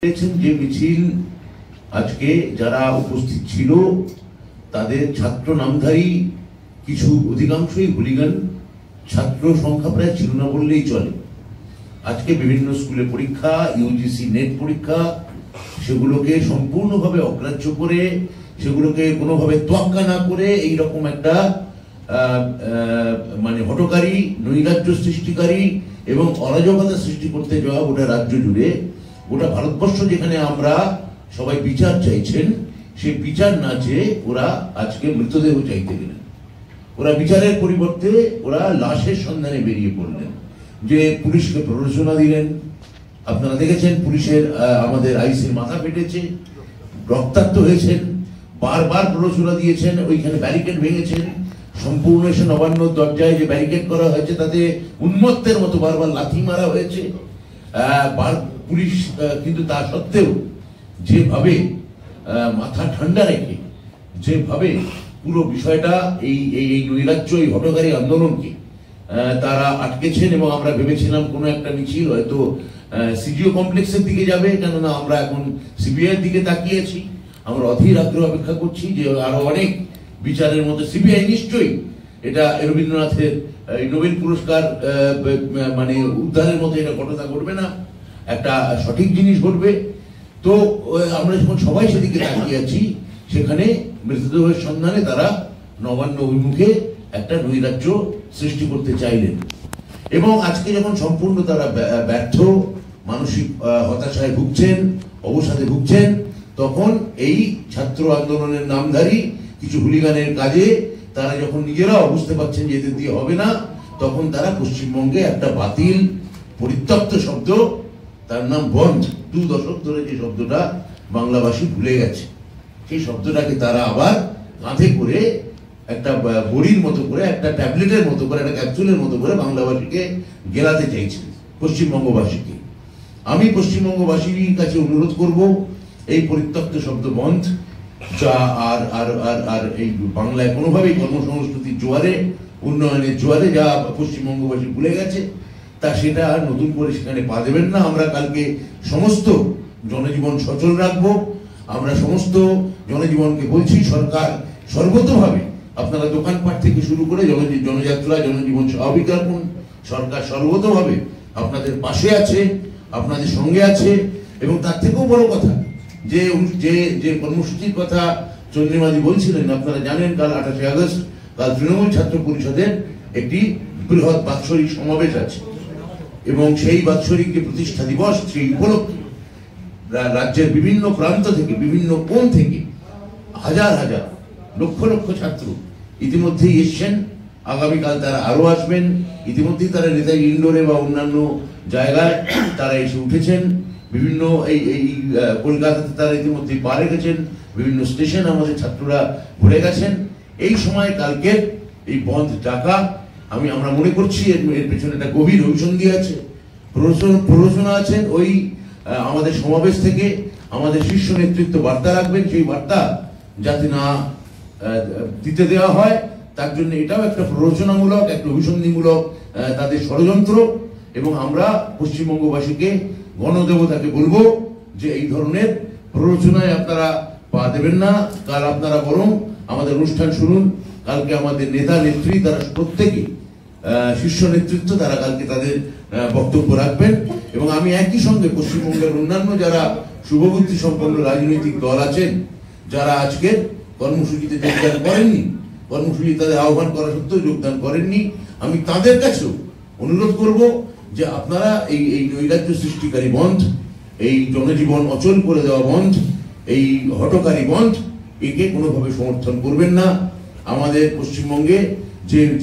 যে মিছিল আজকে যারা উপস্থিত ছিল তাদের ছাত্র নামধারী কিছু অধিকাংশই হুলিগান, ছাত্র সংখ্যা প্রায় ছিল না বললেই চলে। আজকে বিভিন্ন স্কুলে পরীক্ষা, ইউজিসি নেট পরীক্ষা, সেগুলোকে সম্পূর্ণভাবে অগ্রাহ্য করে, সেগুলোকে কোনোভাবে তোয়াক্কা না করে এইরকম একটা মানে হটকারী, নৈরাজ্য সৃষ্টিকারী এবং অরাজকতা সৃষ্টি করতে যাওয়া গোটা রাজ্য জুড়ে, গোটা ভারতবর্ষ যেখানে আমরা সবাই বিচার চাইছেন, সেই বিচার না চেয়ে ওরা আজকে মৃতদেহ চাইতে গেলেন। ওরা বিচারের পরিবর্তে ওরা লাশের সন্ধানে বেরিয়ে পড়লেন। যে পুলিশকে প্ররোচনা দিলেন, আপনারা দেখেছেন পুলিশের আমাদের আইসির মাথা ফেটেছে, রক্তাক্ত হয়েছেন, বারবার প্ররোচনা দিয়েছেন, ওইখানে ব্যারিকেড ভেঙেছেন, সম্পূর্ণ এসে নবান্ন দরজায় যে ব্যারিকেড করা হয়েছে তাতে উন্মত্তের মতো বারবার লাথি মারা হয়েছে। পুলিশ কিন্তু তা সত্ত্বেও যেভাবে মাথা ঠান্ডা রেখে যেভাবে পুরো বিষয়টা এই নৈরাজ্য, এই হটকারী আন্দোলনকে তারা আটকেছেন, এবং আমরা ভেবেছিলাম কোনো একটা মিছিল হয়তো সিজিও কমপ্লেক্সের দিকে যাবে, কেননা আমরা এখন সিবিআই এর দিকে তাকিয়েছি। আমরা অধীর আগ্রহ অপেক্ষা করছি যে আরো অনেক বিচারের মধ্যে সিবিআই নিশ্চয়ই এটা রবীন্দ্রনাথের নোবেল পুরস্কার মানে উদ্ধারের মতো এটা ঘটনা ঘটবে না, একটা সঠিক জিনিস ঘটবে। তো আমরা যখন সবাই সেদিকে তাকিয়ে আছি, সেখানে মৃতদেহের সন্ধানে তারা নবান্ন অভিমুখে একটা নৈরাজ্য সৃষ্টি করতে চাইলেন, এবং আজকে যখন সম্পূর্ণ তারা ব্যর্থ, মানসিক হতাশায় ভুগছেন, অবসাদে ভুগছেন, তখন এই ছাত্র আন্দোলনের নামধারী কিছু হুলিগানের কাজে তারা যখন নিজেরাও বুঝতে পারছেন যে এদের দিয়ে হবে না, তখন তারা পশ্চিমবঙ্গে একটা বাতিল পরিত্যক্ত শব্দ, তার নাম বন্ধ, 2 দশক ধরে যে শব্দটা বাংলাভাষী ভুলে গেছে, সেই শব্দটাকে তারা আবার কাঁধে করে একটা বড়ির মতো করে, একটা ট্যাবলেটের মতো করে, একটা ক্যাপসুলের মতো করে বাংলাভাষীকে গেলাতে চাইছে, পশ্চিমবঙ্গবাসীকে। আমি পশ্চিমবঙ্গবাসীর কাছে অনুরোধ করব, এই পরিত্যক্ত শব্দ বন্ধ, যা আর আর আর আর এই বাংলায় কোনোভাবেই কর্মসংস্কৃতির জোয়ারে, উন্নয়নের জোয়ারে যা পশ্চিমবঙ্গবাসী ভুলে গেছে, তা সেটা নতুন করে সেখানে পা দেবেন না। আমরা কালকে সমস্ত জনজীবন সচল রাখবো। আমরা সমস্ত জনজীবনকে বলছি, সরকার সর্বতভাবে, আপনারা দোকানপাট থেকে শুরু করে জনযাত্রা, জনজীবন স্বাভাবিক রাখুন। সরকার সর্বতভাবে আপনাদের পাশে আছে, আপনাদের সঙ্গে আছে, এবং তার থেকেও বড় কথা, যে যে যে কর্মসূচির কথা চন্দ্রিমাদি বলছিলেন, আপনারা জানেন কাল 28 আগস্ট কাল তৃণমূল ছাত্র পরিষদের একটি বৃহৎ বাৎসরিক সমাবেশ আছে, এবং সেই বাৎসরিক যে প্রতিষ্ঠা দিবস, সেই উপলক্ষে রাজ্যের বিভিন্ন প্রান্ত থেকে, বিভিন্ন কোণ থেকে হাজার হাজার, লক্ষ লক্ষ ছাত্র ইতিমধ্যেই এসছেন। আগামীকাল তারা আরো আসবেন। ইতিমধ্যেই তারা নেতাজি ইন্ডোরে বা অন্যান্য জায়গায় তারা এসে উঠেছেন। বিভিন্ন এই কলকাতাতে তারা ইতিমধ্যে পা রেখেছেন, বিভিন্ন স্টেশন আমাদের ছাত্ররা ঘুরে গেছেন। এই সময় কালকের এই বন্ধ ডাকা, আমরা মনে করছি এর পেছনে একটা গভীর অভিসন্ধি আছে, প্ররোচনা আছেন। ওই আমাদের সমাবেশ থেকে আমাদের শীর্ষ নেতৃত্ব বার্তা রাখবেন, সেই বার্তা যাতে না দিতে দেওয়া হয়, তার জন্য এটাও একটা প্ররোচনামূলক, একটা অভিসন্ধিমূলক তাদের ষড়যন্ত্র। এবং আমরা পশ্চিমবঙ্গবাসীকে, গণদেবতাকে বলবো যে এই ধরনের প্ররোচনায় আপনারা পা দেবেন না। কাল আপনারা বরং আমাদের অনুষ্ঠান শুনুন। কালকে আমাদের নেতা নেত্রী তারা প্রত্যেকে, শীর্ষ নেতৃত্ব তারা কালকে তাদের বক্তব্য রাখবেন, এবং আমি একই সঙ্গে পশ্চিমবঙ্গের অন্যান্য যারা শুভবুদ্ধি সম্পন্ন রাজনৈতিক দল আছেন, যারা আজকের কর্মসূচিতে যোগদান করেননি, কর্মসূচি তাদের আহ্বান করা সত্ত্বেও যোগদান করেননি, আমি তাদের কাছেও অনুরোধ করব যে আপনারা এই নৈরাজ্য সৃষ্টিকারী বন্ধ, এই জনজীবন অচল করে দেওয়া বন্ধ, এই হটকারী বন্ধ, একে কোনোভাবে সমর্থন করবেন না। আমাদের পশ্চিমবঙ্গে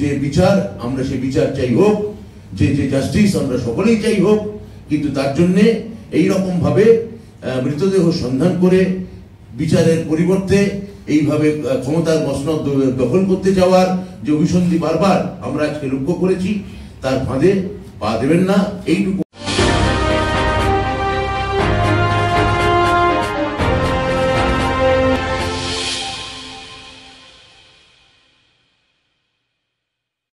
যে বিচার, আমরা সেই বিচার চাই হোক, যে জাস্টিস আমরা সকলেই চাই হোক, কিন্তু তার জন্যে এইরকম ভাবে মৃতদেহ সন্ধান করে বিচারের পরিবর্তে এইভাবে ক্ষমতার মসনদ দখল করতে যাওয়ার যে অভিসন্ধি বারবার আমরা আজকে লক্ষ্য করেছি, তার ফাঁদে পা দেবেন না। এইটুকু